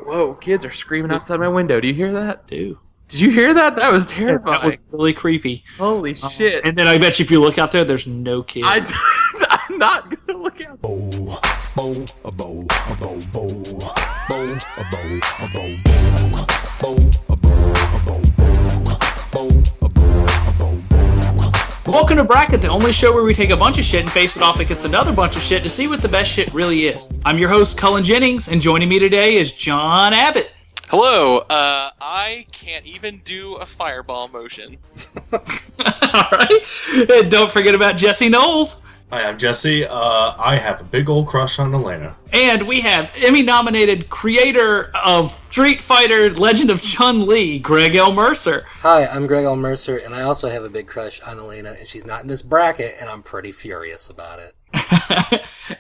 Whoa, kids are screaming outside my window. Do you hear that? Did you hear that? That was terrifying. That was really creepy. Holy shit. And then I bet you if you look out there, there's no kids. I'm not going to look out. Welcome to Bracket, the only show where we take a bunch of shit and face it off against another bunch of shit to see what the best shit really is. I'm your host, Cullen Jennings, and joining me today is John Abbott. Hello, I can't even do a fireball motion. Alright, and don't forget about Jesse Knowles. Hi, I'm Jesse. I have a big old crush on Elena. And we have Emmy-nominated creator of Street Fighter Legend of Chun-Li, Greg L. Mercer. Hi, I'm Greg L. Mercer, and I also have a big crush on Elena, and she's not in this bracket, and I'm pretty furious about it.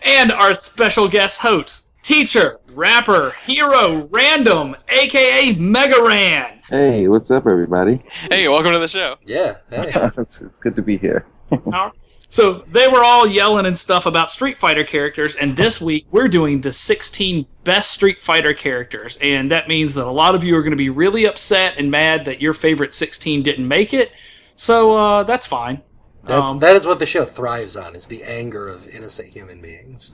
And our special guest host, teacher, rapper, hero, random, a.k.a. Mega Ran. Hey, what's up, everybody? Hey, welcome to the show. Yeah, hey. It's good to be here. So they were all yelling and stuff about Street Fighter characters, and this week we're doing the 16 best Street Fighter characters, and that means that a lot of you are going to be really upset and mad that your favorite 16 didn't make it, so that's fine. That is what the show thrives on, is the anger of innocent human beings.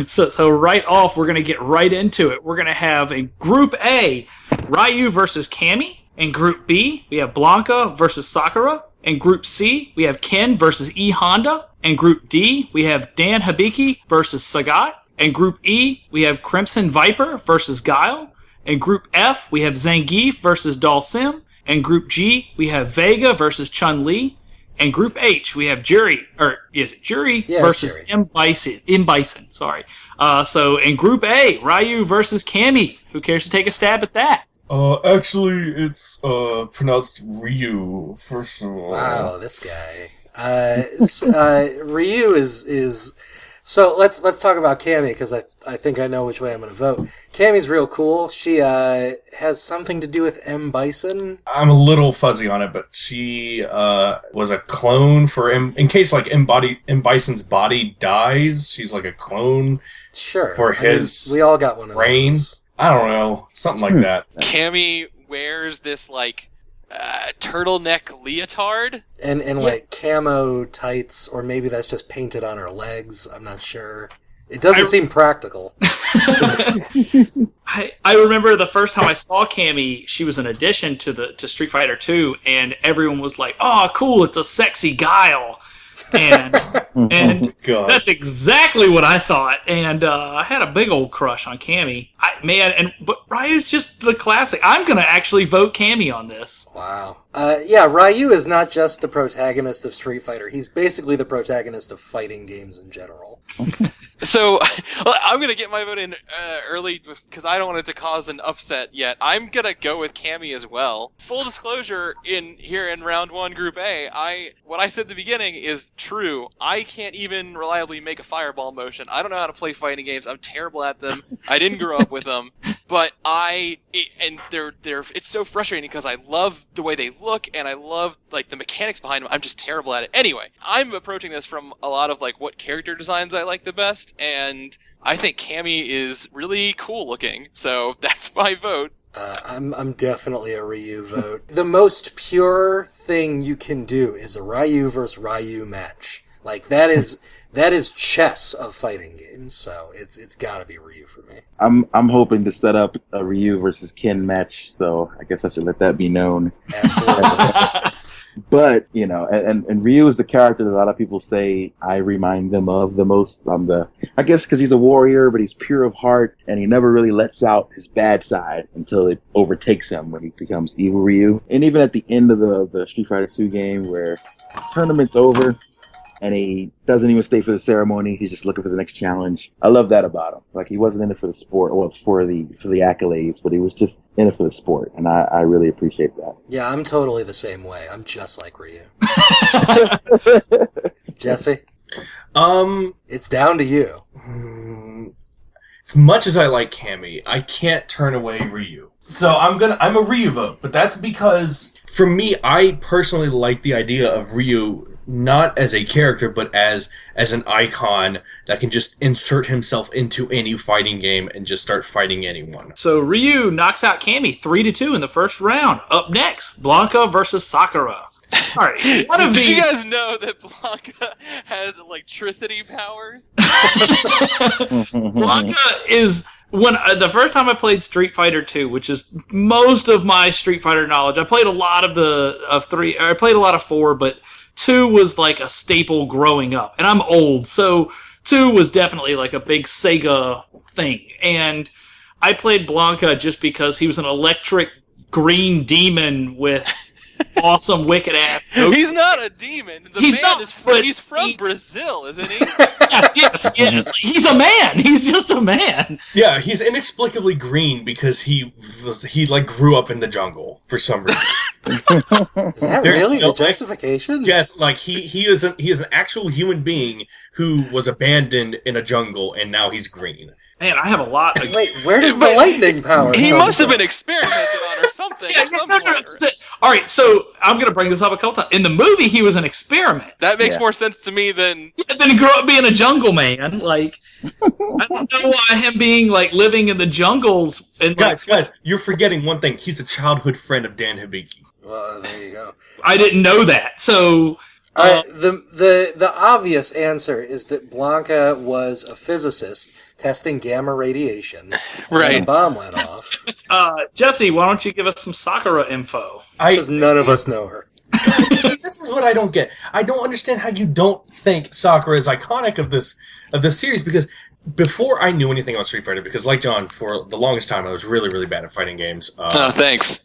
So right off, we're going to get right into it. We're going to have a Group A, Ryu versus Cammy. In Group B, we have Blanca versus Sakura. In Group C, we have Ken versus E. Honda. In Group D, we have Dan Hibiki versus Sagat. In Group E, we have Crimson Viper versus Guile. In Group F, we have Zangief versus Dhalsim. In Group G, we have Vega versus Chun-Li. In Group H, we have Jury versus Jury. Bison. Sorry. So in Group A, Ryu versus Cammy. Who cares to take a stab at that? Actually, it's pronounced Ryu, first of all. Wow, this guy. Ryu is... So let's talk about Cammy, because I think I know which way I'm going to vote. Cammy's real cool. She has something to do with M. Bison. I'm a little fuzzy on it, but she was a clone for in case like M. Bison's body dies. She's like a clone. Sure. For his we all got one of brain. those. I don't know, something like that. Cammy wears this, like, turtleneck leotard. And like, camo tights, or maybe that's just painted on her legs. I'm not sure. It doesn't seem practical. I remember the first time I saw Cammy, she was an addition to Street Fighter 2, and everyone was like, "Oh, cool! It's a sexy Guile," and God. That's exactly what I thought. And I had a big old crush on Cammy. But Ryu's just the classic. I'm gonna actually vote Cammy on this. Wow. Yeah, Ryu is not just the protagonist of Street Fighter. He's basically the protagonist of fighting games in general. So, I'm going to get my vote in early because I don't want it to cause an upset yet. I'm going to go with Cammy as well. Full disclosure, in round 1, Group A, what I said at the beginning is true. I can't even reliably make a fireball motion. I don't know how to play fighting games. I'm terrible at them. I didn't grow up with them. But it's so frustrating because I love the way they look and I love like the mechanics behind them. I'm just terrible at it. Anyway, I'm approaching this from a lot of like what character designs I like the best, and I think Cammy is really cool looking. So that's my vote. I'm definitely a Ryu vote. The most pure thing you can do is a Ryu versus Ryu match. Like that is chess of fighting games. So it's got to be Ryu for me. I'm hoping to set up a Ryu versus Ken match, so I guess I should let that be known. Absolutely. But, you know, and Ryu is the character that a lot of people say I remind them of the most. I guess because he's a warrior, but he's pure of heart, and he never really lets out his bad side until it overtakes him when he becomes evil Ryu. And even at the end of the Street Fighter 2 game, where the tournament's over, and he doesn't even stay for the ceremony, he's just looking for the next challenge. I love that about him. Like, he wasn't in it for the sport, or for the accolades, but he was just in it for the sport, and I really appreciate that. Yeah, I'm totally the same way. I'm just like Ryu. Jesse? It's down to you. As much as I like Cammy, I can't turn away Ryu. So I'm a Ryu vote, but that's because, for me, I personally like the idea of Ryu not as a character, but as an icon that can just insert himself into any fighting game and just start fighting anyone. So Ryu knocks out Cammy 3-2 in the first round. Up next, Blanca versus Sakura. All right, one of Did these. you guys know that Blanca has electricity powers? Blanca is the first time I played Street Fighter 2, which is most of my Street Fighter knowledge. I played a lot of 3. I played a lot of 4, but 2 was like a staple growing up, and I'm old, so 2 was definitely like a big Sega thing. And I played Blanca just because he was an electric green demon with awesome wicked ass. He's not a demon. He's from Brazil, isn't he? yes. He's a man. He's just a man. Yeah, he's inexplicably green because he grew up in the jungle for some reason. Is that really the justification? Yes, like he is an actual human being who was abandoned in a jungle and now he's green. Man, I have a lot of... Wait, where does the lightning power He come must have from? been experimented on or something. at some point. All right, so I'm going to bring this up a couple times. In the movie, he was an experiment. That makes more sense to me than... Yeah, then he grew up being a jungle man. Like, I don't know why him being, like, living in the jungles... And, Guys, you're forgetting one thing. He's a childhood friend of Dan Hibiki. Well, there you go. I didn't know that, so... The obvious answer is that Blanca was a physicist testing gamma radiation. Right. And a bomb went off. Jesse, why don't you give us some Sakura info? Because none of us know her. See, this is what I don't get. I don't understand how you don't think Sakura is iconic of this series, because before I knew anything about Street Fighter, because like John, for the longest time I was really, really bad at fighting games. Oh, thanks.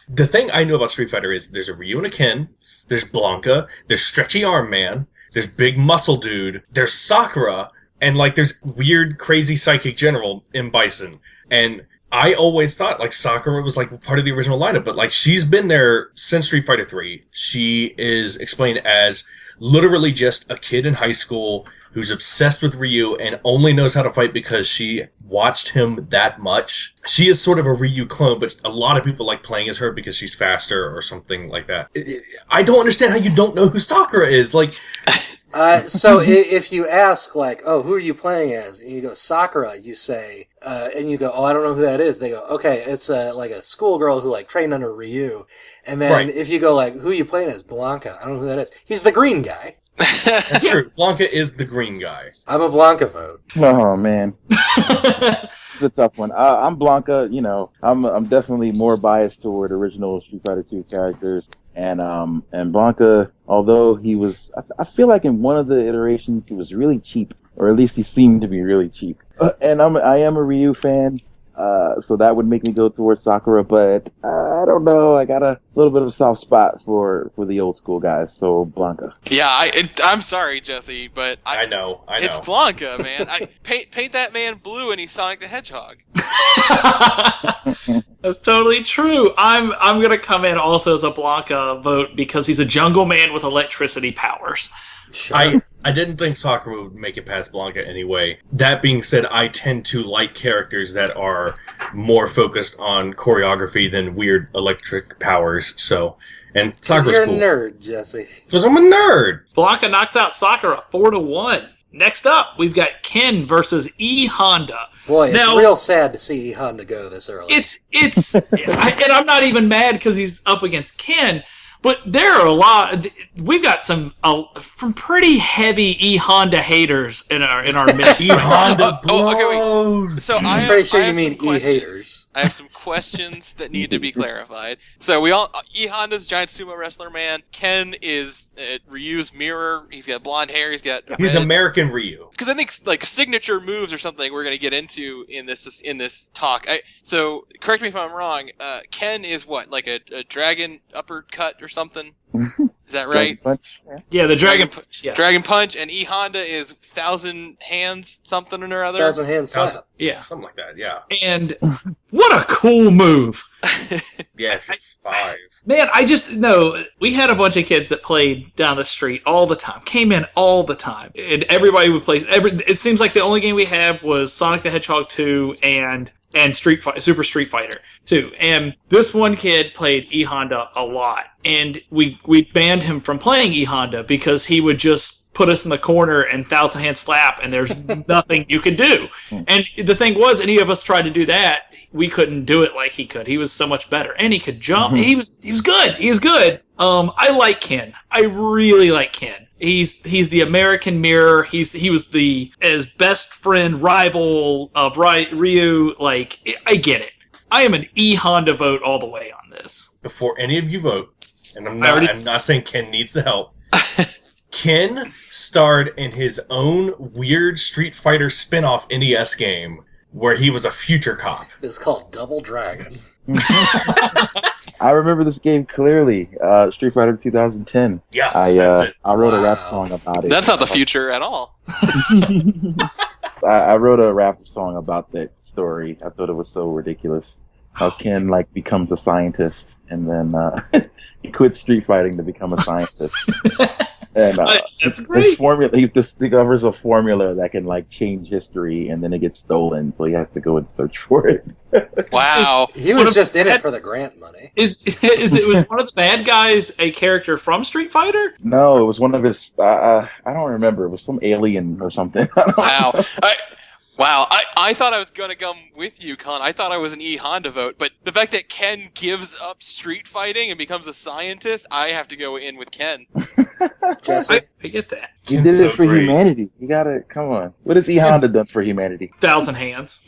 The thing I knew about Street Fighter is there's a Ryu and a Ken, there's Blanca, there's Stretchy Arm Man, there's Big Muscle Dude, there's Sakura, and like there's weird, crazy psychic general in Bison. And I always thought like Sakura was like part of the original lineup, but like she's been there since Street Fighter 3. She is explained as literally just a kid in high school who's obsessed with Ryu and only knows how to fight because she watched him that much. She is sort of a Ryu clone, but a lot of people like playing as her because she's faster or something like that. I don't understand how you don't know who Sakura is. Like, So if you ask, like, oh, who are you playing as? And you go, Sakura, you say, and you go, oh, I don't know who that is. They go, okay, it's like a schoolgirl who, like, trained under Ryu. And then if you go, like, who are you playing as? Blanca. I don't know who that is. He's the green guy. that's true. Blanca is the green guy. I'm a Blanca vote. Oh man, it's a tough one. I'm Blanca. You know, I'm definitely more biased toward original Street Fighter 2 characters, and Blanca. Although he was, I feel like in one of the iterations he was really cheap, or at least he seemed to be really cheap. And I am a Ryu fan. So that would make me go towards Sakura, but I don't know. I got a little bit of a soft spot for the old school guys, so Blanca. Yeah, I'm sorry, Jesse, but I know. It's Blanca, man. Paint that man blue and he's Sonic the Hedgehog. That's totally true. I'm gonna come in also as a Blanca vote because he's a jungle man with electricity powers. Sure. I didn't think Sakura would make it past Blanca anyway. That being said, I tend to like characters that are more focused on choreography than weird electric powers. So, and Sakura's You're cool. a nerd, Jesse. Because I'm a nerd. Blanca knocks out Sakura 4-1. Next up, we've got Ken versus E Honda. Boy, it's Now, real sad to see E Honda go this early. and I'm not even mad because he's up against Ken. But there are a lot. We've got some pretty heavy E Honda haters in our midst. E Honda okay, wait. So I'm pretty sure you have mean some E questions. haters. I have some questions that need to be clarified. So E Honda's giant sumo wrestler man. Ken is Ryu's mirror. He's got blonde hair. He's American Ryu. Because I think like signature moves or something we're gonna get into in this talk. So correct me if I'm wrong. Ken is what, like a dragon uppercut or something? Is that right? Dragon Punch? Yeah, the Dragon Punch. Yeah. Dragon Punch, and E Honda is 1,000 hands something or other. 1,000 hand slap. Yeah. Something like that, yeah. And what a cool move. Yeah, if you're 5. Man, we had a bunch of kids that played down the street all the time, came in all the time, and everybody would play. It seems like the only game we had was Sonic the Hedgehog 2 and and Super Street Fighter 2. And this one kid played E Honda a lot, and we banned him from playing E Honda because he would just put us in the corner and thousand hand slap, and there's nothing you could do. And the thing was, any of us tried to do that, we couldn't do it like he could. He was so much better, and he could jump. He was good. He was good. I like Ken. I really like Ken. He's the American mirror. He was as best friend rival of Ryu. Like, I get it. I am an E Honda vote all the way on this. Before any of you vote, and I'm not saying Ken needs the help. Ken starred in his own weird Street Fighter spin-off NES game where he was a future cop. It's called Double Dragon. I remember this game clearly. Street Fighter 2010. Yes, that's it. I wrote a rap song about it. That's not the future at all. I wrote a rap song about that story. I thought it was so ridiculous. How Ken becomes a scientist and then he quits street fighting to become a scientist. And that's great. His formula, he discovers a formula that can change history, and then it gets stolen, so he has to go and search for it. Wow. He was just in it for the grant money. Was one of the bad guys a character from Street Fighter? No, it was one of his. I don't remember. It was some alien or something. Wow. I thought I was going to come with you, Cullen. I thought I was an E Honda vote, but the fact that Ken gives up street fighting and becomes a scientist, I have to go in with Ken. Jesse? I get that. He did it for humanity. You gotta, come on. What has E Honda done for humanity? 1,000 hands.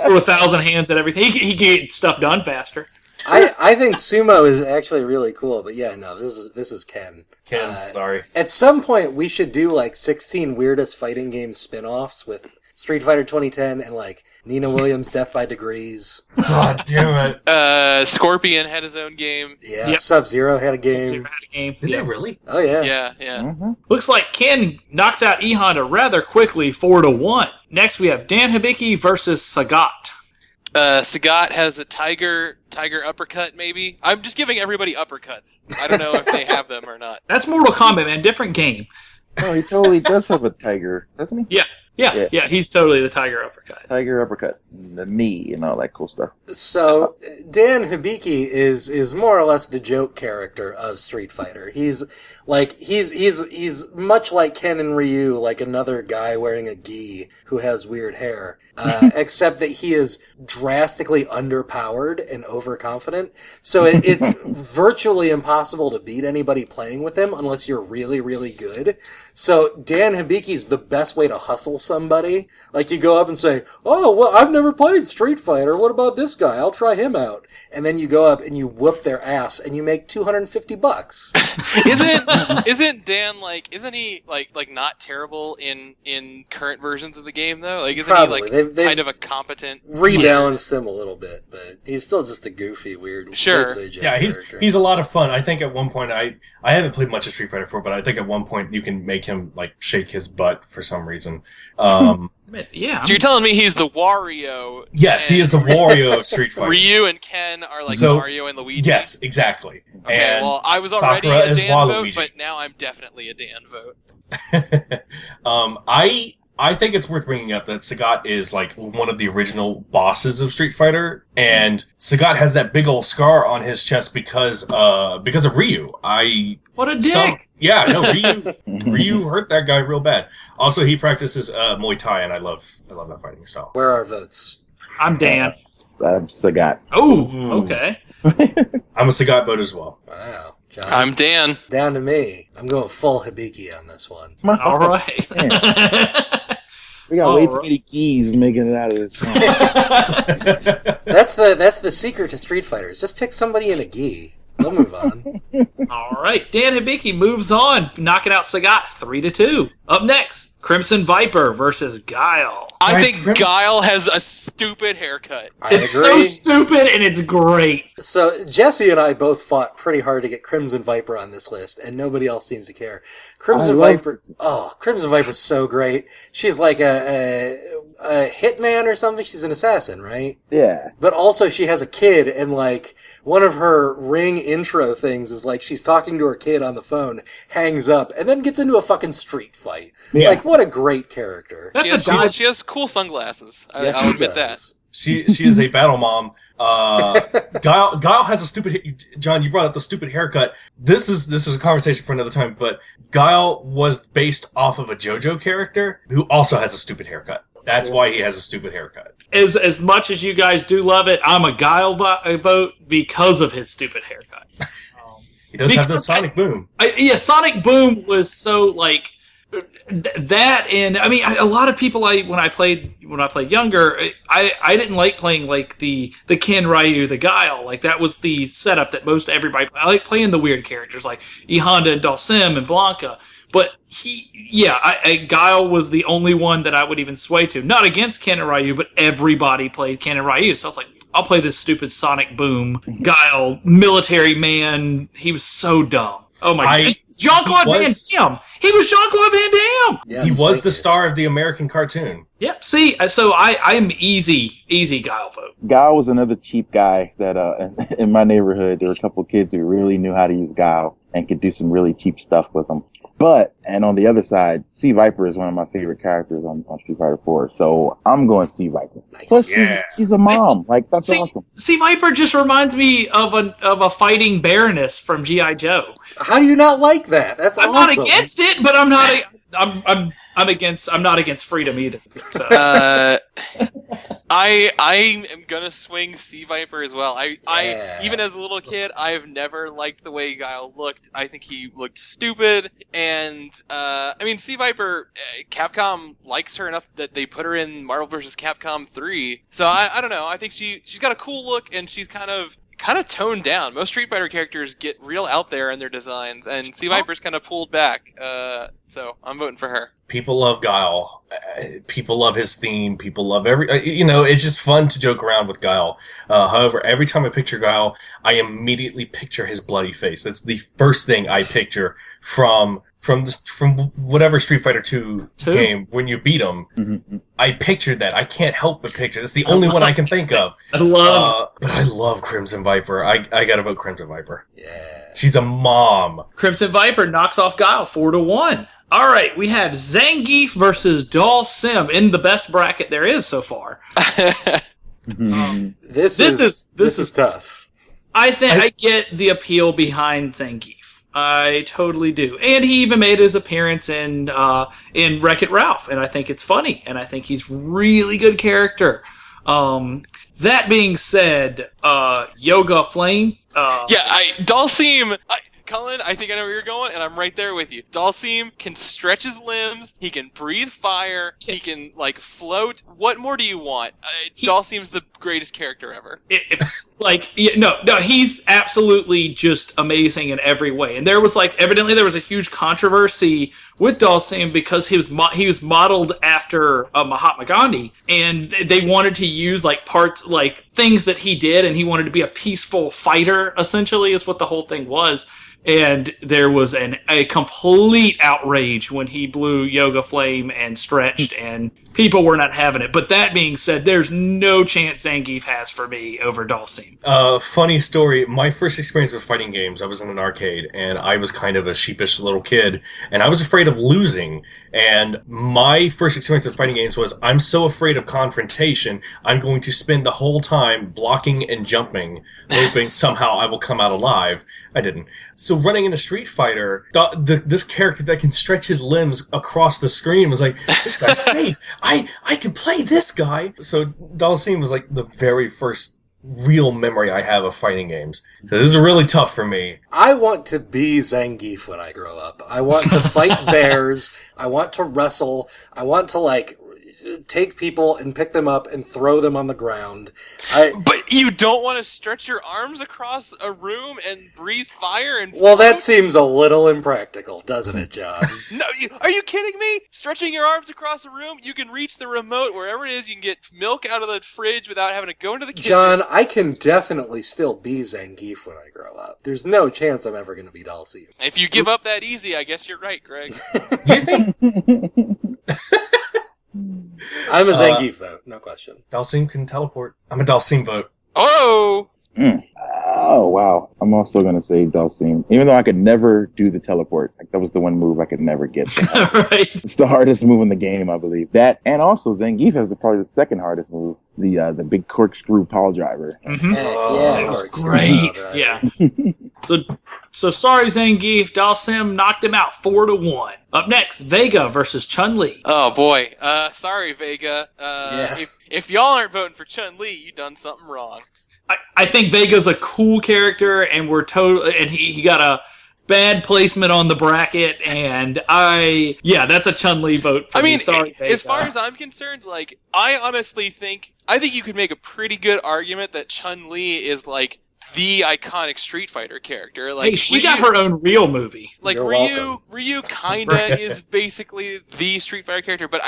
Threw 1,000 hands at everything. He can get stuff done faster. I think sumo is actually really cool, but yeah, no, this is Ken. Ken, sorry. At some point, we should do 16 weirdest fighting game spin-offs with Street Fighter 2010 and Nina Williams' Death by Degrees. God damn it. Scorpion had his own game. Yeah, Yep. Sub-Zero had a game. Sub-Zero had a game. Did they really? Oh yeah. Yeah. Mm-hmm. Looks like Ken knocks out E Honda rather quickly, 4-1. Next, we have Dan Hibiki versus Sagat. Sagat has a tiger uppercut, maybe. I'm just giving everybody uppercuts. I don't know if they have them or not. That's Mortal Kombat, man. Different game. Oh, he totally does have a tiger, doesn't he? Yeah. He's totally the tiger uppercut. Tiger uppercut, and the knee, and all that cool stuff. So Dan Hibiki is more or less the joke character of Street Fighter. He's much like Ken and Ryu, another guy wearing a gi who has weird hair, except that he is drastically underpowered and overconfident. So it's virtually impossible to beat anybody playing with him unless you're really, really good. So Dan Hibiki's the best way to hustle somebody. You go up and say, "Oh, well, I've never played Street Fighter. What about this guy? I'll try him out." And then you go up and you whoop their ass and you make $250. Isn't Dan isn't he not terrible in current versions of the game though? Isn't Probably. he They've kind of a competent rebalanced him a little bit, but he's still just a goofy, weird. Sure. basically a joke Yeah, character. he's a lot of fun. I think at one point I haven't played much of Street Fighter 4, but I think at one point you can make him shake his butt for some reason. Yeah. So you're telling me he's the Wario? Yes, he is the Wario of Street Fighter. Ryu and Ken are So, Mario and Luigi. Yes, exactly. Okay, and well, I was already Sakura a is Dan vote, Waluigi. but now I'm definitely a Dan vote. I think it's worth bringing up that Sagat is one of the original bosses of Street Fighter, and Sagat has that big old scar on his chest because of Ryu. What a dick! Ryu hurt that guy real bad. Also, he practices Muay Thai, and I love that fighting style. Where are our votes? I'm Dan. Sagat. Oh, okay. I'm a Sagat vote as well. Wow. John, I'm Dan. down to me. I'm going full Hibiki on this one. All right. We got way too many keys making it out of this song. That's the secret to Street Fighters. Just pick somebody in a gi. They'll move on. All right. Dan Hibiki moves on, knocking out Sagat 3-2. Up next, Crimson Viper versus Guile. I Guys, think Guile has a stupid haircut. I It's agree. so stupid and it's great. So Jesse and I both fought pretty hard to get Crimson Viper on this list, and nobody else seems to care. Crimson Viper's so great. She's like a hitman or something. She's an assassin, right? Yeah. But also she has a kid, and one of her ring intro things is she's talking to her kid on the phone, hangs up, and then gets into a fucking street fight. Yeah. What a great character. She has cool sunglasses. Yes, I'll she admit does. that. She is a battle mom. Guile has a stupid. John, you brought up the stupid haircut. This is a conversation for another time. But Guile was based off of a JoJo character who also has a stupid haircut. That's why he has a stupid haircut. As much as you guys do love it, I'm a Guile vote because of his stupid haircut. He does have the Sonic Boom. Sonic Boom was so like that, and I mean, a lot of people when I played younger, I didn't like playing like the Ken, Ryu, the Guile. Like that was the setup that most everybody. I like playing the weird characters like E Honda and Dhalsim and Blanca. But Guile was the only one that I would even sway to. Not against Ken and Ryu, but everybody played Ken and Ryu. So I was like, I'll play this stupid Sonic Boom Guile military man. He was so dumb. Oh my god. Jean-Claude Van Damme. He was Jean-Claude Van Damme. Yes, he was the star of the American cartoon. Yep. See, so I'm easy Guile vote. Guile was another cheap guy that in my neighborhood, there were a couple kids who really knew how to use Guile and could do some really cheap stuff with them. And on the other side, Sea Viper is one of my favorite characters on Street Fighter 4. So I'm going Sea Viper. Nice. Plus, she's a mom. Like, that's awesome. Sea Viper just reminds me of a fighting Baroness from G.I. Joe. How do you not like that? That's I'm awesome. not against it, but I'm not. I'm not against freedom either. So. I am gonna swing Sea Viper as well. I even as a little kid, I've never liked the way Guile looked. I think he looked stupid, and I mean Sea Viper, Capcom likes her enough that they put her in Marvel vs. Capcom 3. So I don't know. I think she's got a cool look, and she's kind of toned down. Most Street Fighter characters get real out there in their designs, and Sea Viper's kind of pulled back. So I'm voting for her. People love Guile. People love his theme. People love it's just fun to joke around with Guile. However, every time I picture Guile, I immediately picture his bloody face. That's the first thing I picture from whatever Street Fighter 2 game when you beat him. Mm-hmm. I pictured that. I can't help but picture. That's the only one I can think of. But I love Crimson Viper. I gotta vote Crimson Viper. Yeah. She's a mom. Crimson Viper knocks off Guile 4-1. All right, we have Zangief versus Dhalsim in the best bracket there is so far. This is tough. I think I get the appeal behind Zangief. I totally do. And he even made his appearance in Wreck-It Ralph, and I think it's funny, and I think he's really good character. That being said, Yoga Flame. Dhalsim. Cullen, I think I know where you're going, and I'm right there with you. Dhalsim can stretch his limbs, he can breathe fire, he can, float. What more do you want? Dhalsim's the greatest character ever. He's absolutely just amazing in every way. And there was, evidently there was a huge controversy with Dhalsim because he was modeled after Mahatma Gandhi, and they wanted to use, parts, things that he did, and he wanted to be a peaceful fighter, essentially, is what the whole thing was. And there was a complete outrage when he blew Yoga Flame and stretched, and people were not having it. But that being said, there's no chance Zangief has for me over Dhalsim. Funny story. My first experience with fighting games, I was in an arcade, and I was kind of a sheepish little kid, and I was afraid of losing. And my first experience with fighting games was, I'm so afraid of confrontation, I'm going to spend the whole time blocking and jumping, hoping somehow I will come out alive. I didn't. So running into Street Fighter, this character that can stretch his limbs across the screen was like, this guy's safe. I can play this guy. So Dhalsim was the very first real memory I have of fighting games. So this is really tough for me. I want to be Zangief when I grow up. I want to fight bears. I want to wrestle. I want to take people and pick them up and throw them on the ground. But you don't want to stretch your arms across a room and breathe fire and Well, that seems a little impractical, doesn't it, John? No, are you kidding me? Stretching your arms across a room, you can reach the remote wherever it is. You can get milk out of the fridge without having to go into the kitchen. John, I can definitely still be Zangief when I grow up. There's no chance I'm ever going to be Dhalsim. If you give up that easy, I guess you're right, Greg. Do you think... I'm a Zangief vote, no question. Dhalsim can teleport. I'm a Dhalsim vote. Oh! Oh wow! I'm also gonna say Dulcine, even though I could never do the teleport. Like that was the one move I could never get. Right. It's the hardest move in the game, I believe. That and also Zangief has probably the second hardest move, the big corkscrew pile driver. Mm-hmm. Yeah, That was Corkscrew great. Driver. Yeah. So sorry, Zangief. Dhalsim knocked him out 4-1. Up next, Vega versus Chun-Li. Oh boy. Sorry, Vega. Yeah. If y'all aren't voting for Chun-Li, you done something wrong. I think Vega's a cool character, and he got a bad placement on the bracket, and that's a Chun-Li vote for me. Sorry, Vega. As far as I'm concerned, like, I honestly think you could make a pretty good argument that Chun-Li is, like, the iconic Street Fighter character. Like, hey, she got her own real movie. Like, You're Ryu welcome. kinda is basically the Street Fighter character, but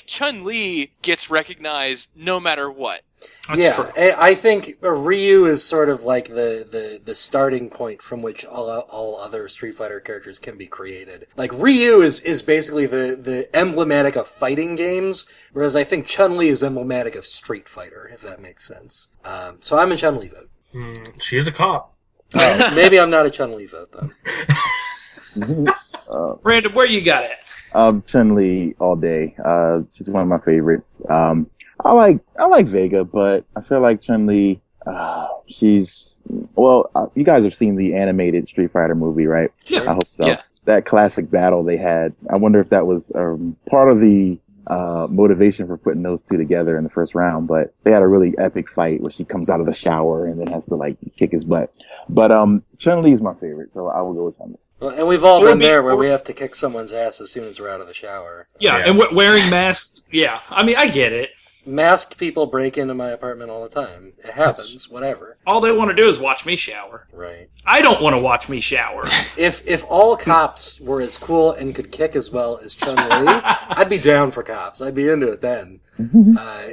Chun-Li gets recognized no matter what. That's true. I think Ryu is sort of like the starting point from which all other Street Fighter characters can be created. Like Ryu is basically the emblematic of fighting games, whereas I think Chun-Li is emblematic of Street Fighter, if that makes sense. So I'm a Chun-Li vote. She is a cop. Maybe I'm not a Chun-Li vote though. Brandon, where you got it? Chun-Li all day. She's one of my favorites. I like Vega, but I feel like Chun-Li, you guys have seen the animated Street Fighter movie, right? Yeah. I hope so. Yeah. That classic battle they had, I wonder if that was part of the motivation for putting those two together in the first round, but they had a really epic fight where she comes out of the shower and then has to like kick his butt. But Chun-Li is my favorite, so I will go with Chun-Li. Well, and we've all been there where we have to kick someone's ass as soon as we're out of the shower. Yeah, Yeah. and wearing masks. Yeah, I mean, I get it. Masked people break into my apartment all the time. It happens, whatever. All they want to do is watch me shower. Right. I don't want to watch me shower. If all cops were as cool and could kick as well as Chun-Li, I'd be down for cops. I'd be into it then.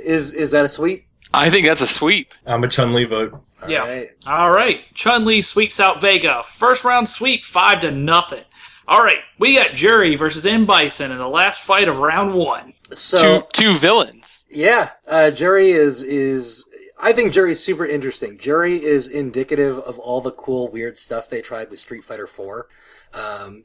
Is that a sweep? I think that's a sweep. I'm a Chun-Li vote. All Yeah. right. All right. Chun-Li sweeps out Vega. First round sweep, 5-0. All right. We got Jury versus M. Bison in the last fight of round 1. So Two villains. yeah, Jury is I think Jury's super interesting. Jury is indicative of all the cool, weird stuff they tried with Street Fighter 4.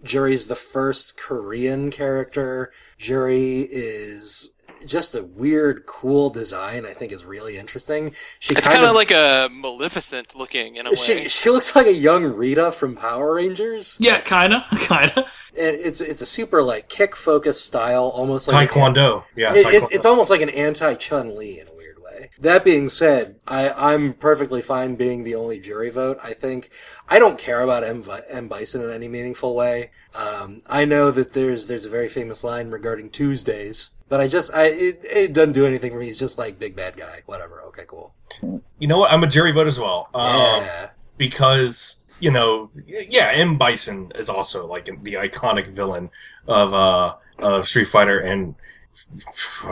Jury's the first Korean character. Jury is just a weird, cool design. I think is really interesting. It's kind of like a Maleficent looking in a way. She looks like a young Rita from Power Rangers. Yeah, kind of. And it's a super like kick focused style, almost like Taekwondo. Yeah, It's almost like an anti Chun-Li in a weird way. That being said, I'm perfectly fine being the only Jury vote. I don't care about M. Bison in any meaningful way. I know that there's a very famous line regarding Tuesdays, but it doesn't do anything for me. It's just like big bad guy, whatever. Okay, cool. You know what? I'm a Jury vote as well. Yeah. Because M. Bison is also like the iconic villain of Street Fighter, and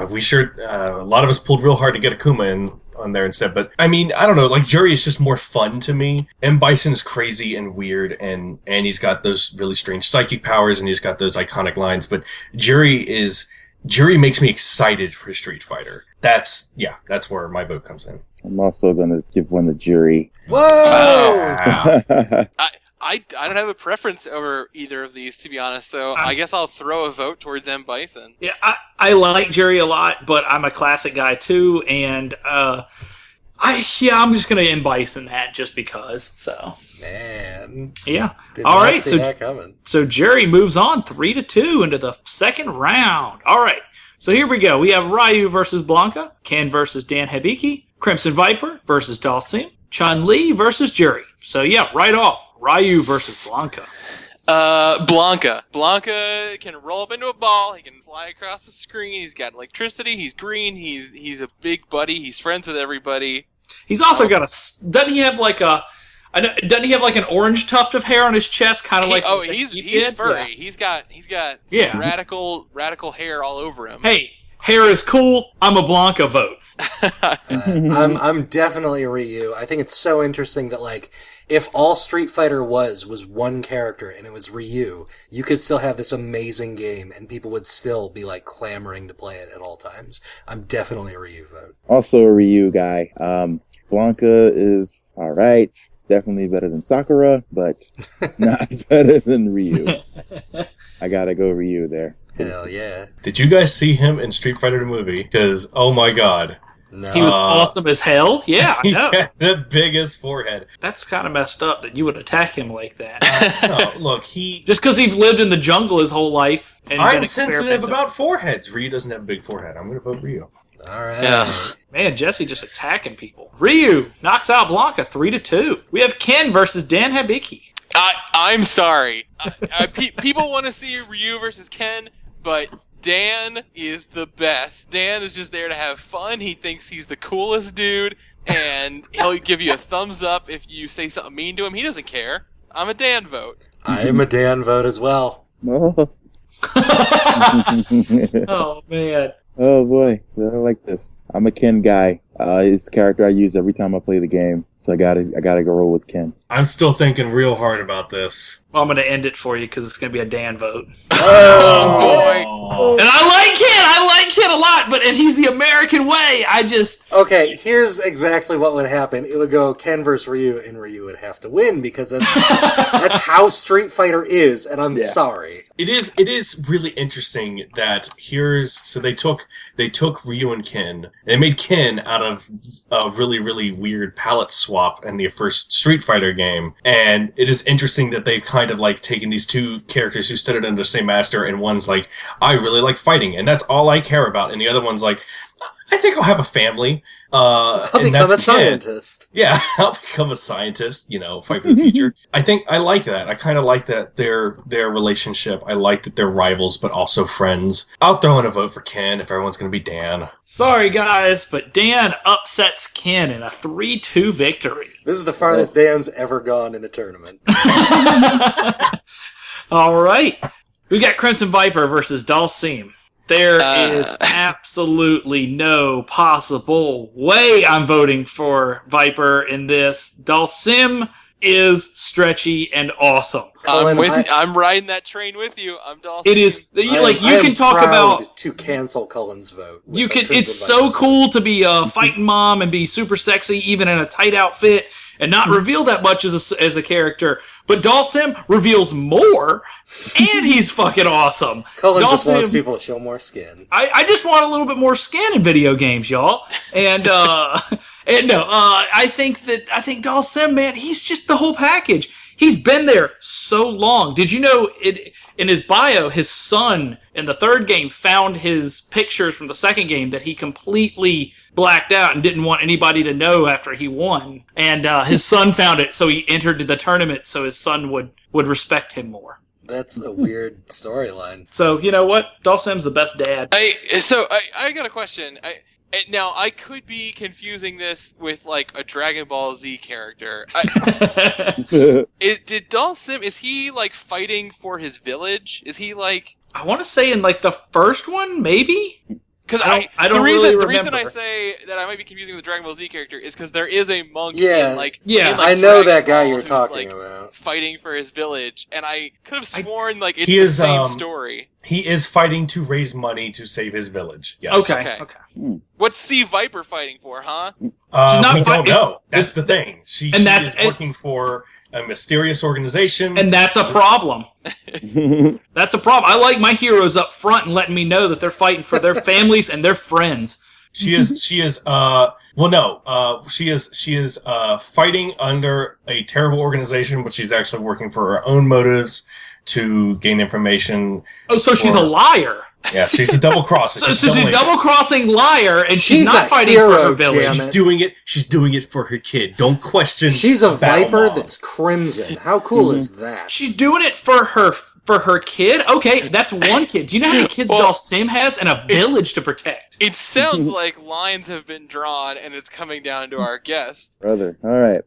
we sure a lot of us pulled real hard to get Akuma on there instead. But I mean, I don't know. Like Jury is just more fun to me. M. Bison is crazy and weird, and he's got those really strange psychic powers, and he's got those iconic lines. But Jury makes me excited for Street Fighter. That's where my vote comes in. I'm also going to give one to Jury. Whoa! I don't have a preference over either of these, to be honest, so I guess I'll throw a vote towards M. Bison. Yeah, I like Jury a lot, but I'm a classic guy too, and I'm just gonna M. Bison that just because. So Man. yeah. Did All not right, see that coming. So Jury moves on 3-2 into the second round. All right. So here we go. We have Ryu versus Blanca, Ken versus Dan Hibiki, Crimson Viper versus Dhalsim, Chun-Li versus Jury. So yeah, right off, Ryu versus Blanca. Blanca. Blanca can roll up into a ball. He can fly across the screen. He's got electricity. He's green. He's a big buddy. He's friends with everybody. He's also got doesn't he have like an orange tuft of hair on his chest, kind of like? He's furry. Yeah. He's got some radical hair all over him. Hey, hair is cool. I'm a Blanca vote. I'm definitely Ryu. I think it's so interesting that like if all Street Fighter was one character and it was Ryu, you could still have this amazing game and people would still be like clamoring to play it at all times. I'm definitely a Ryu vote. Also a Ryu guy. Blanca is all right. Definitely better than Sakura, but not better than Ryu. I gotta go Ryu there. Hell yeah. Did you guys see him in Street Fighter the movie? Because, oh my god. No. He was awesome as hell. Yeah, I He know. had the biggest forehead. That's kind of messed up that you would attack him like that. No, look, Just because he's lived in the jungle his whole life. And I'm been sensitive experimental. about foreheads. Ryu doesn't have a big forehead. I'm going to vote Ryu. All right. Yeah. Man, Jesse just attacking people. Ryu knocks out Blanca 3-2. We have Ken versus Dan Hibiki. I'm sorry. People want to see Ryu versus Ken, but Dan is the best. Dan is just there to have fun. He thinks he's the coolest dude, and he'll give you a thumbs up if you say something mean to him. He doesn't care. I'm a Dan vote. I am a Dan vote as well. Oh, Oh, man. oh boy, I like this. I'm a Ken guy. It's the character I use every time I play the game, so I gotta go roll with Ken. I'm still thinking real hard about this. Well, I'm going to end it for you because it's going to be a Dan vote. Oh, boy. Oh. And I like Ken a lot, and he's the American way. Okay, here's exactly what would happen. It would go Ken versus Ryu, and Ryu would have to win because that's how Street Fighter is, and I'm sorry. It is really interesting that so they took Ryu and Ken. They made Ken out of a really, really weird palette swap in the first Street Fighter game. And it is interesting that they've kind of like taken these two characters who studied under the same master, and one's like, I really like fighting, and that's all I care about. And the other one's like, I think I'll have a family. I'll and become a that's Ken. scientist. Yeah, I'll become a scientist, fight for the future. I like that. I kind of like that their relationship. I like that they're rivals, but also friends. I'll throw in a vote for Ken if everyone's going to be Dan. Sorry, guys, but Dan upsets Ken in a 3-2 victory. This is the farthest Dan's ever gone in a tournament. All right. We got Crimson Viper versus Dalsim. There is absolutely no possible way I'm voting for Viper in this. Dalsim is stretchy and awesome. Cullen, I'm riding that train with you. I'm Dawson. It is you I can am talk proud about to cancel Cullen's vote. with you a can. Crimson It's so Viper. cool to be a fighting mom and be super sexy, even in a tight outfit, and not reveal that much as a character. But Dalsim reveals more, and he's fucking awesome. Cullen just Dalsim- wants people to show more skin. I just want a little bit more skin in video games, y'all. And I think Dalsim, man, he's just the whole package. He's been there so long. Did you know in his bio, his son in the third game found his pictures from the second game that he completely blacked out and didn't want anybody to know after he won. And his son found it, so he entered the tournament so his son would respect him more. That's a weird storyline. So, you know what? Dalsim's the best dad. I got a question. Now, I could be confusing this with, like, a Dragon Ball Z character. Did Dalsim, is he, like, fighting for his village? Is he, like... I want to say in, like, the first one, maybe? Because I don't the reason remember. I say that I might be confusing with the Dragon Ball Z character is because there is a monk Yeah. in, like... Yeah. in, like, I know Dragon that guy Ball you're who's, talking like, about. fighting for his village, and I could have sworn, like, it's He the is, same story. He is fighting to raise money to save his village. Yes. Okay. What's Sea Viper fighting for, huh? not We don't fighting- know. That's the thing. She is working for a mysterious organization. And that's a problem. That's a problem. I like my heroes up front and letting me know that they're fighting for their families and their friends. She is fighting under a terrible organization, but she's actually working for her own motives to gain information. Oh, so she's a liar. Yeah, she's a double crosser. So she's a double-crossing liar, and she's not a fighting hero, for her village. damn it. She's doing it for her kid. Don't question. She's a Viper Battlemoms. that's crimson. How cool is that? She's doing it for her kid? Okay, that's one kid. Do you know how many kids Dalsim has and a village to protect? It sounds like lines have been drawn, and it's coming down to our guest. Brother, all right.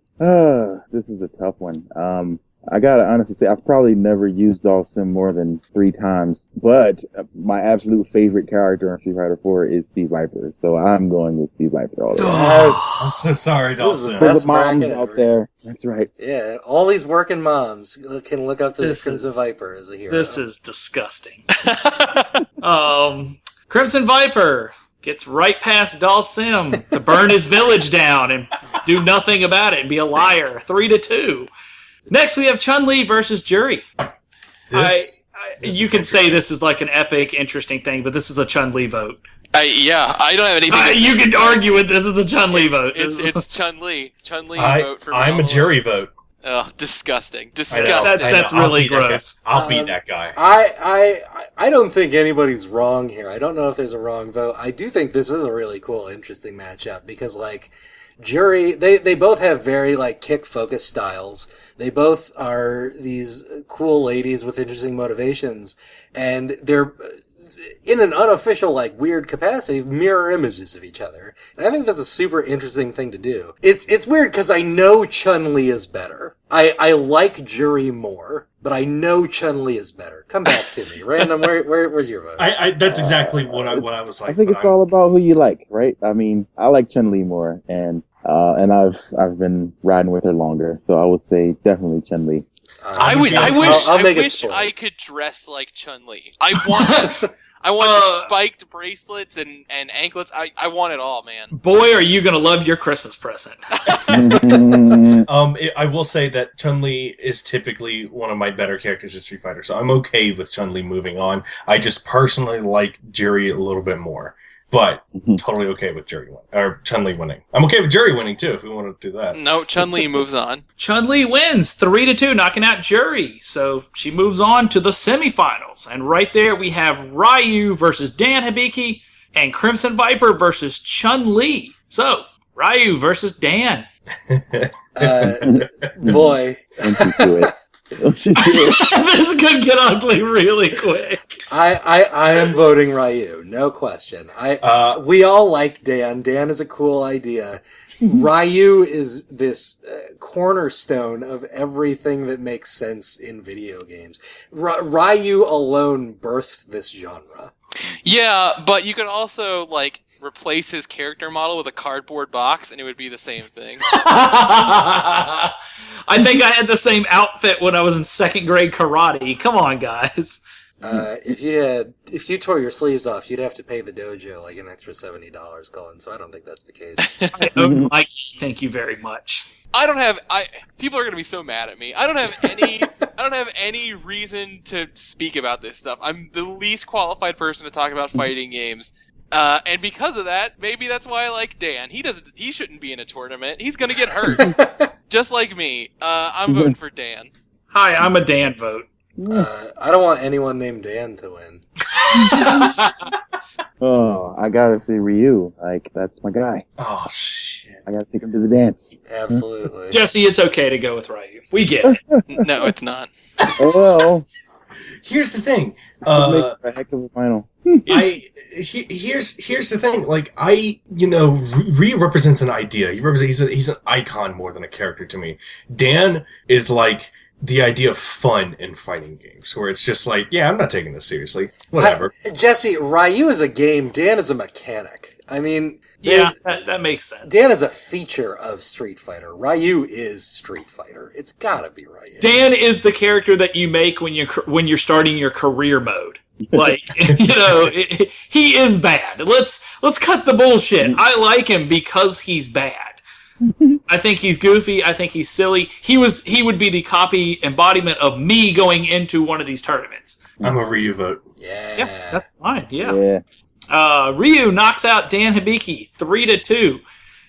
This is a tough one. I gotta honestly say, I've probably never used Dalsim more than 3 times, but my absolute favorite character in Street Fighter 4 is Sea Viper, so I'm going with Sea Viper all the way. I'm so sorry, This is Dawson. the For best the moms bracket out ever. there, that's right. Yeah, all these working moms can look up to This the Crimson is- Viper as a hero. This is disgusting. Crimson Viper gets right past Dalsim to burn his village down and do nothing about it and be a liar. 3-2. Next, we have Chun-Li versus Jury. You can say this is like an epic, interesting thing, but this is a Chun-Li vote. I don't have anything. You can argue with this is a Chun-Li vote. It's Chun-Li. Chun-Li vote for I'm a Jury vote. Oh, disgusting. That's really gross. I'll beat that guy. I don't think anybody's wrong here. I don't know if there's a wrong vote. I do think this is a really cool, interesting matchup because, like, Jury, they both have very, like, kick-focused styles. They both are these cool ladies with interesting motivations, and they're, in an unofficial, like, weird capacity, mirror images of each other. And I think that's a super interesting thing to do. It's weird because I know Chun-Li is better. I like Jury more, but I know Chun-Li is better. Come back to me. Random, where's your vote? That's exactly what I was like. I think it's all about who you like, right? I mean, I like Chun-Li more, and I've been riding with her longer, so I would say definitely Chun-Li. I wish I could dress like Chun-Li. I want the spiked bracelets and anklets. I want it all, man. Boy, are you gonna love your Christmas present. I will say that Chun-Li is typically one of my better characters in Street Fighter, so I'm okay with Chun-Li moving on. I just personally like Jury a little bit more. But totally okay with Chun-Li winning. I'm okay with Jury winning too, if we want to do that. No, Chun-Li moves on. Chun-Li wins 3-2, knocking out Jury. So she moves on to the semifinals. And right there we have Ryu versus Dan Hibiki and Crimson Viper versus Chun-Li. So, Ryu versus Dan. Boy. Don't you do it. This could get ugly really quick. I am voting Ryu, no question. We all like Dan. Dan is a cool idea. Ryu is this cornerstone of everything that makes sense in video games. Ryu alone birthed this genre. Yeah, but you could also, like, replace his character model with a cardboard box, and it would be the same thing. I think I had the same outfit when I was in second grade karate. Come on, guys. If you tore your sleeves off, you'd have to pay the dojo like an extra $70, Cullen. So I don't think that's the case. Thank you very much. People are gonna be so mad at me. I don't have any reason to speak about this stuff. I'm the least qualified person to talk about fighting games. And because of that, maybe that's why I like Dan. He shouldn't be in a tournament. He's gonna get hurt. Just like me. I'm voting for Dan. Hi, I'm a Dan vote. I don't want anyone named Dan to win. Oh, I gotta say Ryu. Like, that's my guy. Oh, shit. I gotta take him to the dance. Absolutely. Jesse, it's okay to go with Ryu. We get it. No, it's not. Oh, well. Here's the thing. Make a heck of a final. Here's the thing. Like, Ryu represents an idea. He's an icon more than a character to me. Dan is like the idea of fun in fighting games, where it's just like, yeah, I'm not taking this seriously. Whatever. Jesse, Ryu is a game. Dan is a mechanic. I mean, yeah, that makes sense. Dan is a feature of Street Fighter. Ryu is Street Fighter. It's gotta be Ryu. Dan is the character that you make when you're starting your career mode. Like, he is bad. Let's cut the bullshit. I like him because he's bad. I think he's goofy. I think he's silly. He would be the copy embodiment of me going into one of these tournaments. I'm a Ryu vote. Yeah, that's fine. Yeah. Ryu knocks out Dan Hibiki 3-2.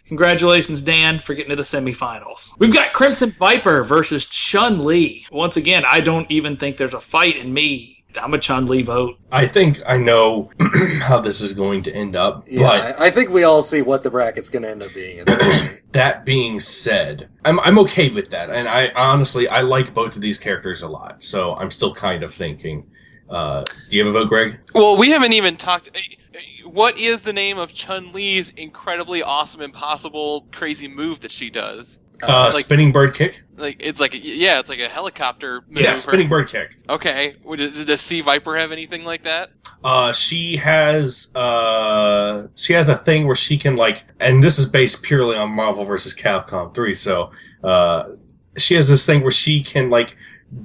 Congratulations, Dan, for getting to the semifinals. We've got Crimson Viper versus Chun-Li. Once again, I don't even think there's a fight in me. I'm a Chun-Li vote. I think I know how this is going to end up. Yeah, but I think we all see what the bracket's going to end up being. At this point. That being said, I'm okay with that. And I honestly like both of these characters a lot. So I'm still kind of thinking. Do you have a vote, Greg? Well, we haven't even talked. What is the name of Chun-Li's incredibly awesome, impossible, crazy move that she does? Spinning bird kick? It's like a helicopter maneuver. Yeah, spinning bird kick. Okay. Does Sea Viper have anything like that? She has a thing where she can, like, and this is based purely on Marvel vs. Capcom 3, so she has this thing where she can, like,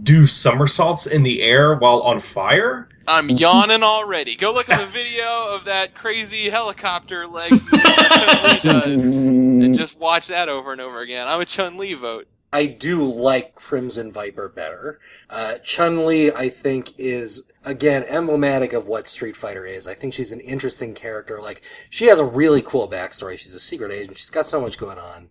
do somersaults in the air while on fire. I'm yawning already. Go look at the video of that crazy helicopter leg Chun-Li does, and just watch that over and over again. I'm a Chun-Li vote. I do like Crimson Viper better. Chun-Li, I think, is, again, emblematic of what Street Fighter is. I think she's an interesting character. Like, she has a really cool backstory. She's a secret agent. She's got so much going on.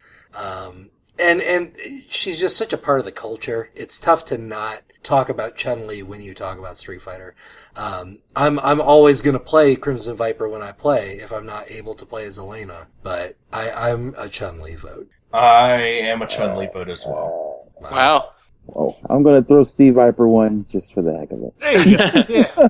And she's just such a part of the culture. It's tough to not talk about Chun-Li when you talk about Street Fighter. I'm always going to play Crimson Viper when I play if I'm not able to play as Elena. But I'm a Chun-Li vote. I am a Chun-Li vote as well. Wow. Oh, I'm gonna throw Sea Viper one just for the heck of it. There you go. Yeah.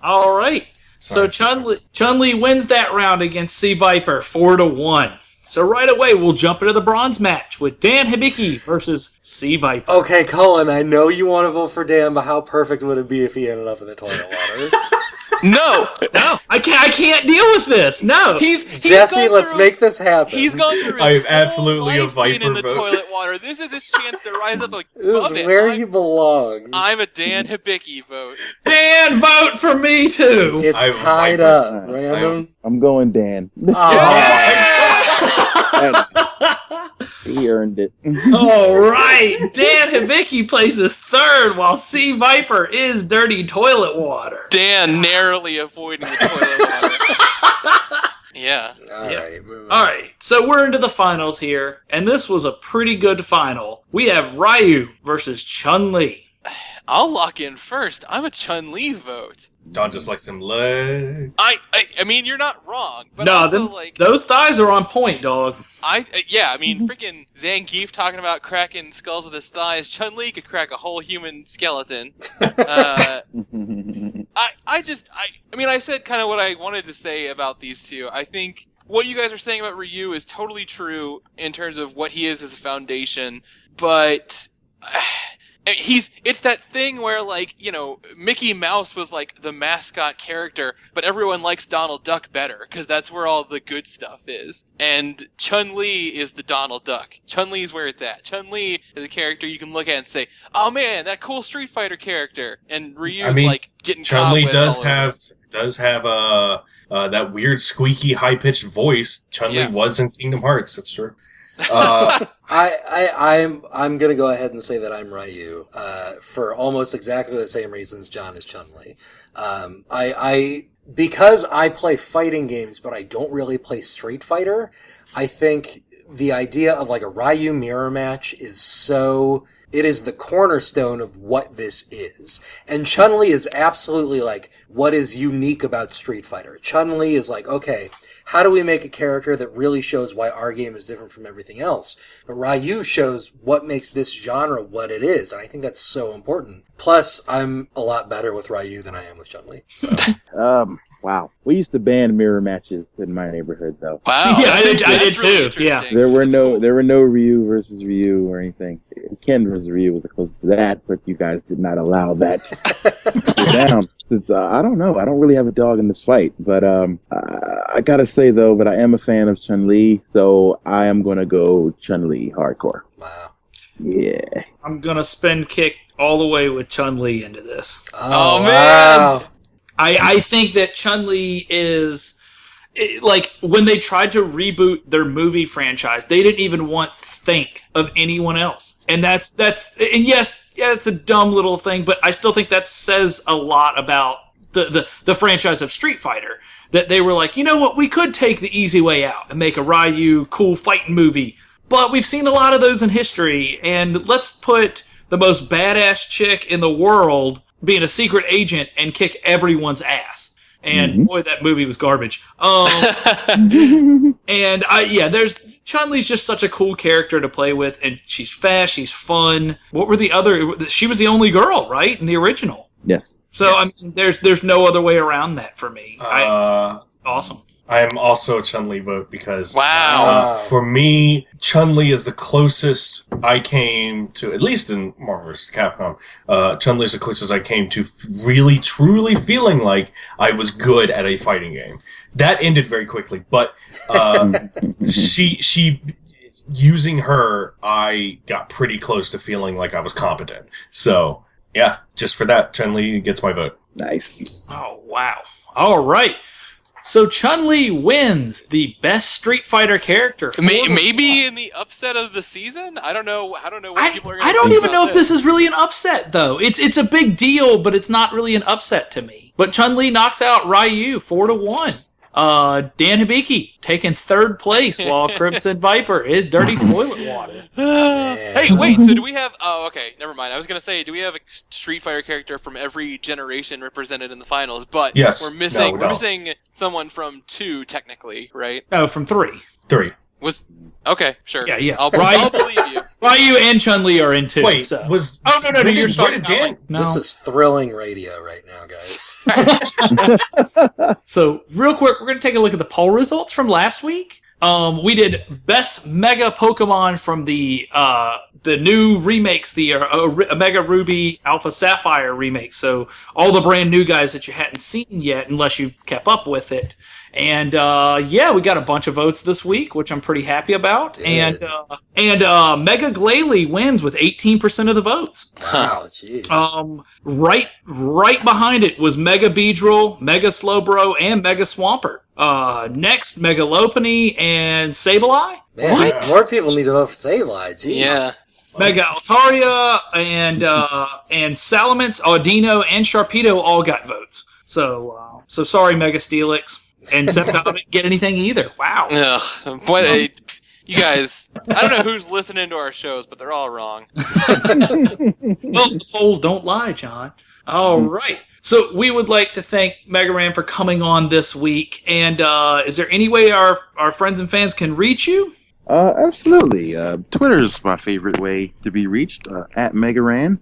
All right. Sorry, So Chun-Li wins that round against Sea Viper 4-1. So right away we'll jump into the bronze match with Dan Hibiki versus Sea Viper. Okay, Cullen, I know you want to vote for Dan, but how perfect would it be if he ended up in the toilet water? No, I can't deal with this. No. he's Jesse, gone let's through- make this happen. He's gone through his I am whole absolutely a life being in Viper the vote. toilet water. This is his chance to rise up like, This is love it. where I'm, you belong. I'm a Dan Hibiki vote. Dan, vote for me too. It's I'm tied Viper. up. Random. I'm going Dan. He earned it. All right. Dan Hibiki places third while Sea Viper is dirty toilet water. Dan narrowly avoiding the toilet water. Yeah. All Yeah. right. Moving All on. right, so we're into the finals here, and this was a pretty good final. We have Ryu versus Chun-Li. I'll lock in first. I'm a Chun-Li vote. Don just likes them legs. I mean, you're not wrong, but No, also, like, those thighs are on point, dog. yeah, I mean, freaking Zangief talking about cracking skulls with his thighs. Chun-Li could crack a whole human skeleton. I mean, I said kind of what I wanted to say about these two. I think what you guys are saying about Ryu is totally true in terms of what he is as a foundation, but it's that thing where, like, you know, Mickey Mouse was like the mascot character, but everyone likes Donald Duck better because that's where all the good stuff is. And Chun-Li is the Donald Duck. Chun-Li is where it's at. Chun-Li is a character you can look at and say, "Oh man, that cool Street Fighter character." And Ryu's like getting Chun-Li cobwebs does have that weird squeaky high pitched voice. Chun-Li Yeah. was in Kingdom Hearts. That's true. I'm gonna go ahead and say that I'm Ryu for almost exactly the same reasons John is Chun-Li. Because I play fighting games, but I don't really play Street Fighter. I think the idea of like a Ryu mirror match it is the cornerstone of what this is. And Chun-Li is absolutely like what is unique about Street Fighter. Chun-Li is like, okay, how do we make a character that really shows why our game is different from everything else? But Ryu shows what makes this genre what it is, and I think that's so important. Plus, I'm a lot better with Ryu than I am with Chun-Li. So. Wow. We used to ban mirror matches in my neighborhood, though. Wow, Yeah, I that's did really too, yeah. interesting. There were That's no cool. there were no Ryu versus Ryu or anything. Ken versus Ryu was the closest to that, but you guys did not allow that to go down. Since I don't know, I don't really have a dog in this fight, but I gotta say though, but I am a fan of Chun-Li, so I am gonna go Chun-Li hardcore. Wow. Yeah. I'm gonna spin kick all the way with Chun-Li into this. Oh, man! Wow. I think that Chun-Li is like when they tried to reboot their movie franchise, they didn't even once think of anyone else. And that's it's a dumb little thing, but I still think that says a lot about the franchise of Street Fighter. That they were like, you know what, we could take the easy way out and make a Ryu cool fighting movie, but we've seen a lot of those in history, and let's put the most badass chick in the world being a secret agent and kick everyone's ass. And boy, that movie was garbage. And there's Chun-Li's just such a cool character to play with, and she's fast, she's fun. What were the other? She was the only girl, right, in the original. Yes. So Yes. I mean, there's no other way around that for me. It's awesome. I am also a Chun-Li vote because Wow. for me, Chun-Li is the closest I came to, at least in Marvel vs. Capcom, Chun-Li is the closest I came to really, truly feeling like I was good at a fighting game. That ended very quickly, but she using her, I got pretty close to feeling like I was competent. So, yeah, just for that, Chun-Li gets my vote. Nice. Oh, wow. All right. So Chun-Li wins the best Street Fighter character. Maybe in the upset of the season? I don't know what people are going to I don't think even about know if this is really an upset, though. It's a big deal, but it's not really an upset to me. But Chun-Li knocks out Ryu 4-1. Dan Hibiki taking third place while Crimson Viper is dirty toilet water. Hey, wait, so do we have... Oh, okay, never mind. I was going to say, do we have a Street Fighter character from every generation represented in the finals? But Yes. we're missing No. missing someone from 2, technically, right? Oh, from 3. 3. Okay, sure. Yeah. I'll believe you. Ryu and Chun-Li are in 2. Wait, so. was... Oh, no, when you're did starting Dan... No. This is thrilling radio right now, guys. So, real quick, we're going to take a look at the poll results from last week. We did best Mega Pokemon from the new remakes, the Omega Ruby Alpha Sapphire remake. So all the brand new guys that you hadn't seen yet, unless you kept up with it. And we got a bunch of votes this week, which I'm pretty happy about. Good. And Mega Glalie wins with 18% of the votes. Wow, jeez. Right behind it was Mega Beedrill, Mega Slowbro, and Mega Swampert. Next, Mega Lopunny and Sableye. Man, more people need to vote for Sableye. Jeez. Yeah. Mega Altaria and Salamence, Audino, and Sharpedo all got votes. So sorry, Mega Steelix. And Septile didn't get anything either. Wow. Ugh, you guys, I don't know who's listening to our shows, but they're all wrong. Well, the polls don't lie, John. All right. So we would like to thank Mega Ran for coming on this week. And is there any way our friends and fans can reach you? Absolutely. Twitter's my favorite way to be reached, at Megaran.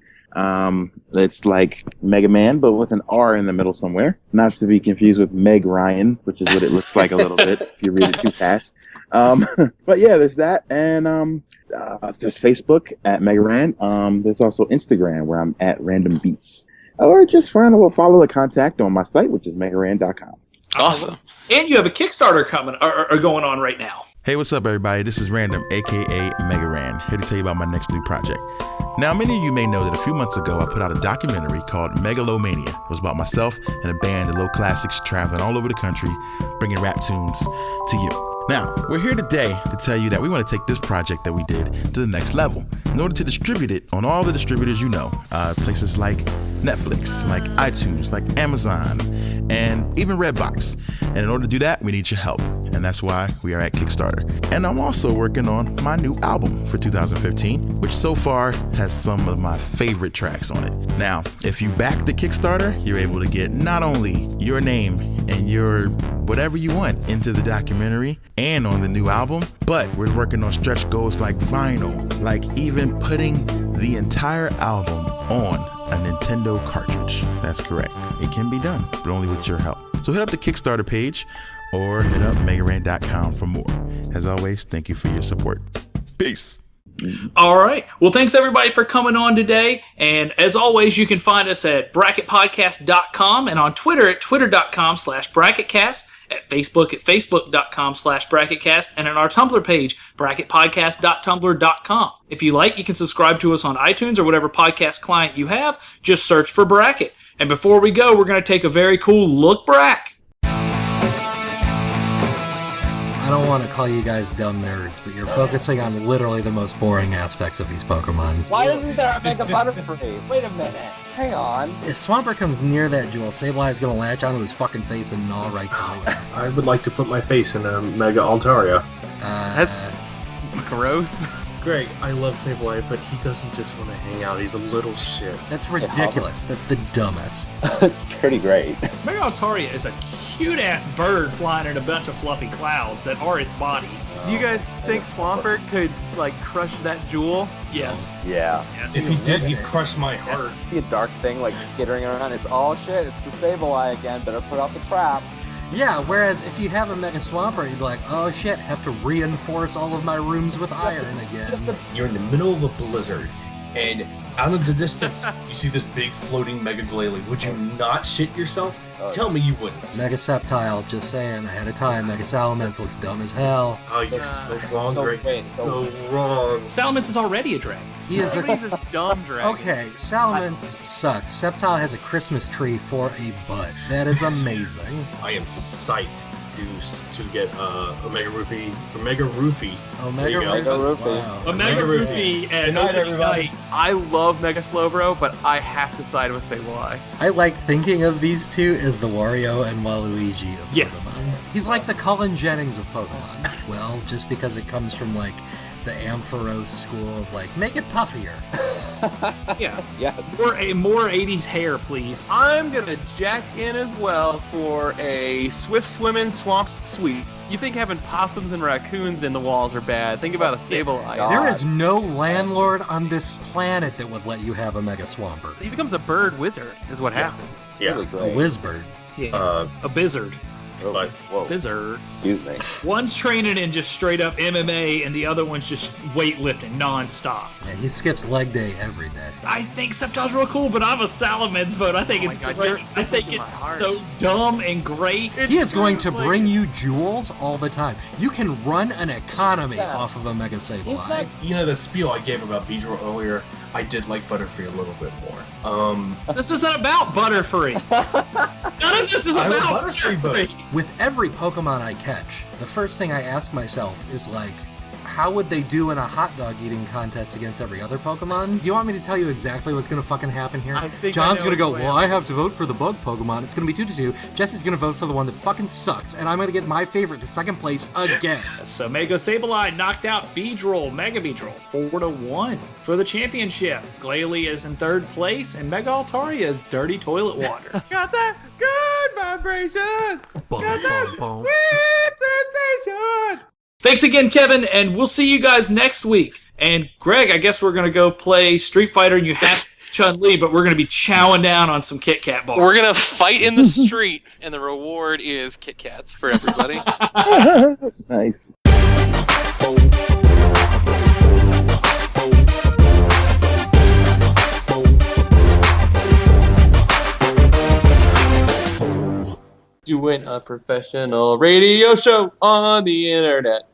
It's like Mega Man, but with an R in the middle somewhere. Not to be confused with Meg Ryan, which is what it looks like a little bit if you read it too fast. But yeah, there's that. And there's Facebook at Megaran. There's also Instagram where I'm at Random Beats. Or just follow the contact on my site, which is megaran.com. Awesome. And you have a Kickstarter coming or going on right now. Hey, what's up, everybody? This is Random, aka Mega Ran, here to tell you about my next new project. Now, many of you may know that a few months ago, I put out a documentary called Megalomania. It was about myself and a band of low classics traveling all over the country, bringing rap tunes to you. Now, we're here today to tell you that we want to take this project that we did to the next level in order to distribute it on all the distributors you know, places like Netflix, like iTunes, like Amazon, and even Redbox. And in order to do that, we need your help. And that's why we are at Kickstarter. And I'm also working on my new album for 2015, which so far has some of my favorite tracks on it. Now, if you back the Kickstarter, you're able to get not only your name and your whatever you want into the documentary and on the new album, but we're working on stretch goals like vinyl, like even putting the entire album on a Nintendo cartridge. That's correct. It can be done, but only with your help. So hit up the Kickstarter page or hit up megaran.com for more. As always, thank you for your support. Peace. All right. Well, thanks everybody for coming on today. And as always, you can find us at bracketpodcast.com and on Twitter at twitter.com/bracketcast, at Facebook at facebook.com/bracketcast, and on our Tumblr page, bracketpodcast.tumblr.com. If you like, you can subscribe to us on iTunes or whatever podcast client you have. Just search for Bracket. And before we go, we're going to take a very cool look back. I don't want to call you guys dumb nerds, but you're focusing on literally the most boring aspects of these Pokemon. Why isn't there a Mega Butterfree? Wait a minute. Hang on. If Swampert comes near that jewel, Sableye is going to latch onto his fucking face and gnaw right through it. I would like to put my face in a Mega Altaria. That's gross. Greg, I love Sableye, but he doesn't just want to hang out. He's a little shit. That's ridiculous. That's the dumbest. It's pretty great. Mega Altaria is a cute-ass bird flying in a bunch of fluffy clouds that are its body. Do you guys think Swampert could, crush that jewel? Yes. Yeah. Yes. If he did, he'd crush my heart. See a dark thing skittering around? It's all shit. It's the Sableye again. Better put out the traps. Yeah, whereas if you have a Mega Swampert, you'd be like, oh shit, have to reinforce all of my rooms with iron again. You're in the middle of a blizzard, and Out of the distance, you see this big floating Mega Glalie. Would you not shit yourself? Tell me you wouldn't. Mega Septile, just saying, ahead of time. Mega Salamence looks dumb as hell. Oh, you're so wrong, so Greg. You're great, so so wrong. Salamence is already a dragon. He is He's a... this dumb dragon. Okay, Salamence sucks. Septile has a Christmas tree for a butt. That is amazing. I am psyched to get Omega Roofie. Omega Roofie. Omega There you go. Roofie. Roofie. Wow. Omega Roofie. Roofie and Good night, Opening everybody. Night. I love Mega Slowbro, but I have to side with Sableye. I like thinking of these two as the Wario and Waluigi of Yes. Pokemon. He's like the Cullen Jennings of Pokemon. Well, just because it comes from like the Ampharos school of like, make it puffier. Yeah. Yes. More 80s hair, please. I'm gonna jack in as well for a Swift Swimming Swamp Sweep. You think having possums and raccoons in the walls are bad? Think about a Sableye. God. There is no landlord on this planet that would let you have a Mega Swampert. He becomes a bird wizard, is what happens. Yeah. Really A great. Whizbird. Yeah. A Bizzard. But Whoa. Bizzard. Excuse me. One's training in just straight up MMA, and the other one's just weightlifting nonstop. Yeah, he skips leg day every day. I think Sceptile's real cool, but I'm a Salamence vote. I think Oh my it's God, great. you're I think breaking it's my heart. so dumb and great. He is going to bring you jewels all the time. You can run an economy off of a Mega Sableye. you know that spiel I gave about Beedrill earlier, I did like Butterfree a little bit more. This isn't about Butterfree. None of this is I about love Butterfree, Butterfree. With every Pokemon I catch, the first thing I ask myself is like, how would they do in a hot dog eating contest against every other Pokemon? Do you want me to tell you exactly what's going to fucking happen here? I think John's I know going to go, what's well, I have to vote for the bug Pokemon. It's going to be 2-2. Jesse's going to vote for the one that fucking sucks, and I'm going to get my favorite to second place again. So Mega Sableye knocked out Beedrill, Mega Beedrill, 4-1 for the championship. Glalie is in third place, and Mega Altaria is dirty toilet water. Got that good vibration! Boom, Got that boom, boom. sweet sensation! Thanks again, Kevin, and we'll see you guys next week. And Greg, I guess we're going to go play Street Fighter, and you have Chun-Li, but we're going to be chowing down on some Kit Kat bars. We're gonna fight in the street, and the reward is Kit Kats for everybody. Nice. Doing a professional radio show on the internet.